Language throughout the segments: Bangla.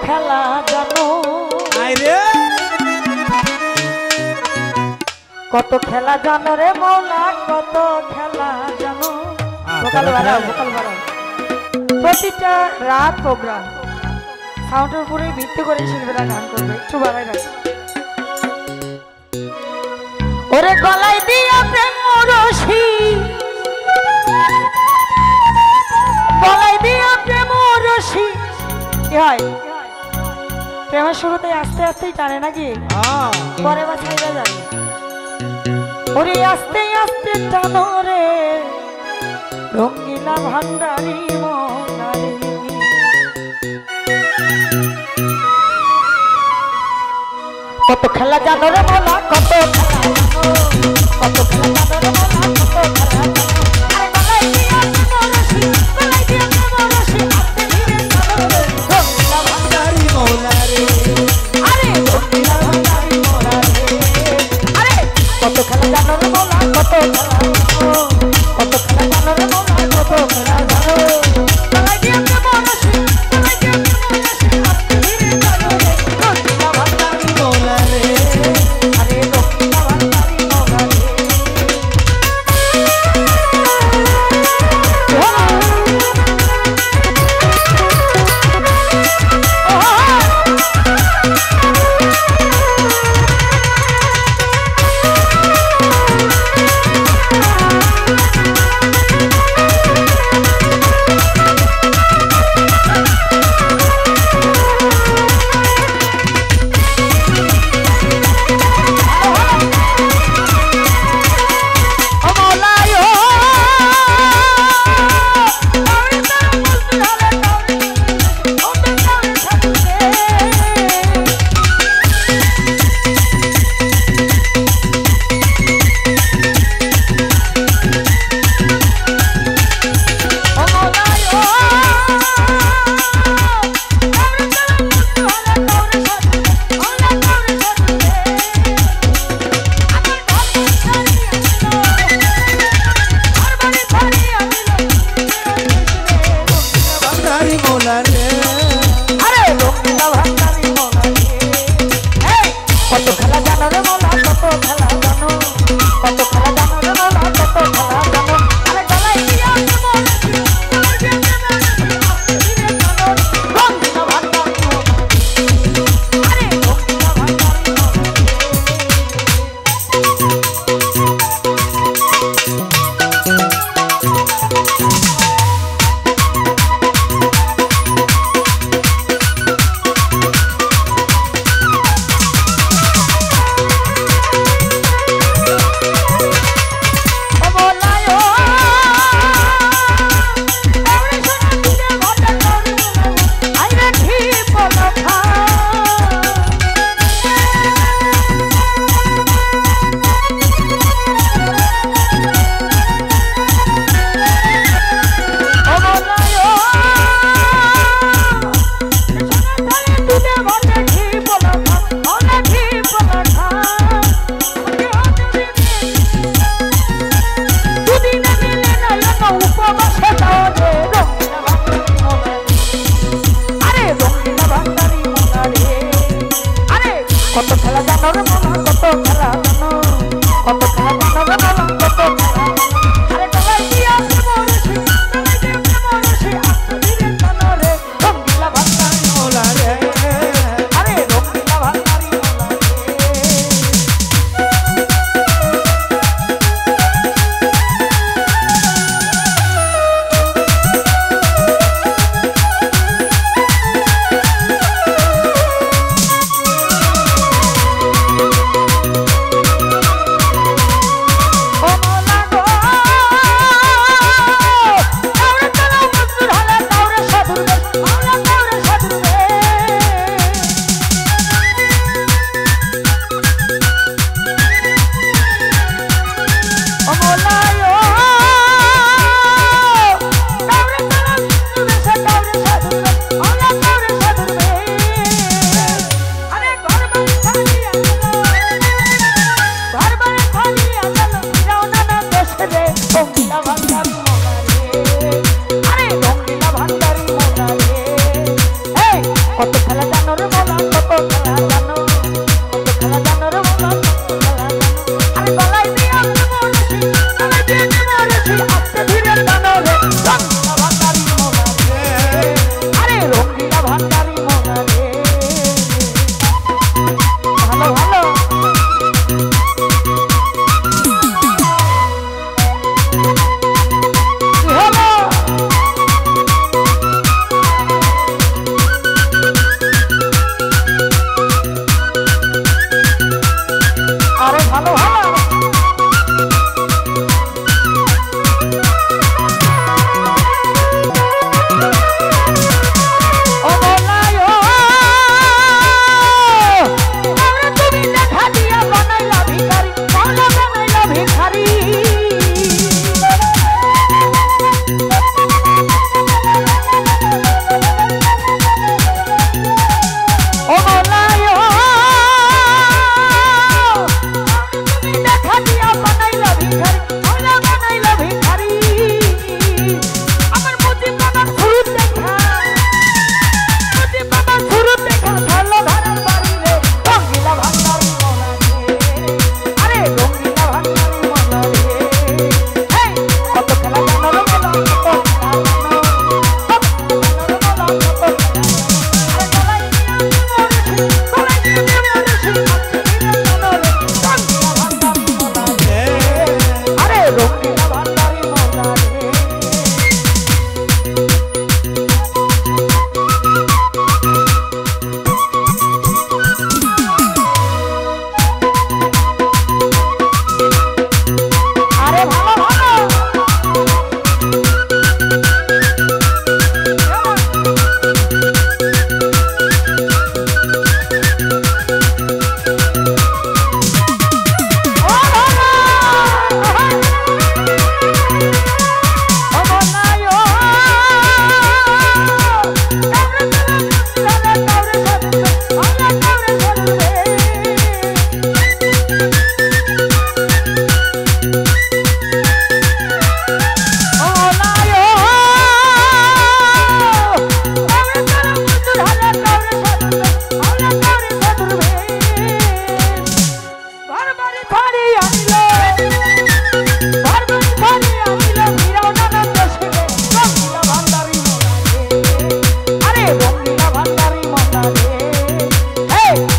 খেলা জানো আইরে কত খেলা জানো রে মৌলা কত খেলা জানো ভোকাল বাড়াও প্রতিটা রাত প্রোগ্রাম সাউন্ডের উপরে ভিত্তি করে শিল্পীরা গান করবে একটু বাড়াই রাখ ওরে গলায় দিয়া প্রেম রশি গলায় দিয়া প্রেম রশি কি হয় প্রেমের শুরুতে আস্তে আস্তেই টানে নাকি পরে বা ছাইরা যাবে ওরে আস্তে আস্তে টানো রে রঙ্গিলা ভান্ডারি মনারে কত খেলা জানো রে মোলা কত খেলা জানো কত খেলা জানো রে মোলা কত খেলা জানো আরে গলায় দিয়া মরশি গলায় দিয়া মরশি আস্তে ধীরে টানো রে রঙ্গিলা ভান্ডারি মনারে আরে রঙ্গিলা ভান্ডারি মনারে আরে কত খেলা জানো রে মোলা কত খেলা জানো কত খেলা জানো রে মোলা কত খেলা জানো গলায় দিয়া মরশি গলায় দিয়া মরশি আস্তে ধীরে টানো রে রঙ্গিলা ভান্ডারি মনারে আরে রঙ্গিলা ভান্ডারি মনারে কত খেলা জানো রে মোলা কত খেলা জানো কত খেলা জানো রে মোলা কত খেলা জানো আরে গলায় দিয়া মরশি গলায় দিয়া মরশি আস্তে ধীরে টানো রঙ্গিলা ভান্ডারি মনারে আরে রঙ্গিলা ভান্ডারি মনারে কত খেলা জানো রে মোলা কত খেলা জানো কত খেলা জানো রে মোলা কত খেলা আরে গলায় দিয়া মরশি গলায় দিয়া মরশি আস্তে ধীরে টানো রে রঙ্গিলা ভান্ডারি মনারে আরে রঙ্গিলা ভান্ডারি মনারে খেলা জানো রে মোলা কত খেলা জানো কত খেলা জানো রে মোলা কত খেলা জানো আরে গলায় দিয়া মরছি গলায় দিয়া মরছি আস্তে ধীরে জানো রে রঙ্গিলা ভান্ডারি মোলা রে আরে রঙ্গিলা ভান্ডারি মোলা রে ভালো ভালো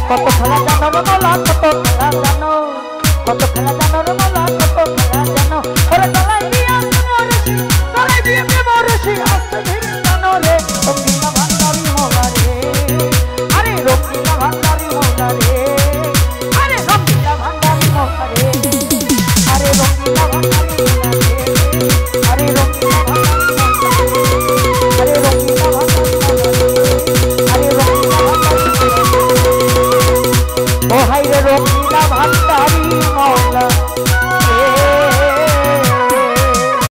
কত খেলা জানো রে মোলা কত খেলা জানো কত খেলা জানো রে মোলা কত খেলা জানো ওরে গলায় দিয়া মরছি গলায় দিয়া মরছি আস্তে ধীরে জানো রে রঙ্গিলা ভান্ডারি মোলা রে আরে রঙ্গিলা ভান্ডারি মোলা রে আরে রঙ্গিলা ভান্ডারি মোলা রে আরে রঙ্গিলা ভান্ডারি মোলা রে আরে রঙ্গিলা ভান্ডারি মোলা রে আরে রঙ্গিলা ভান্ডারি মোলা রে আরে রঙ্গিলা ভান্ডারি ও হাই রে রঙ্গিলা ভান্ডারি মোলা।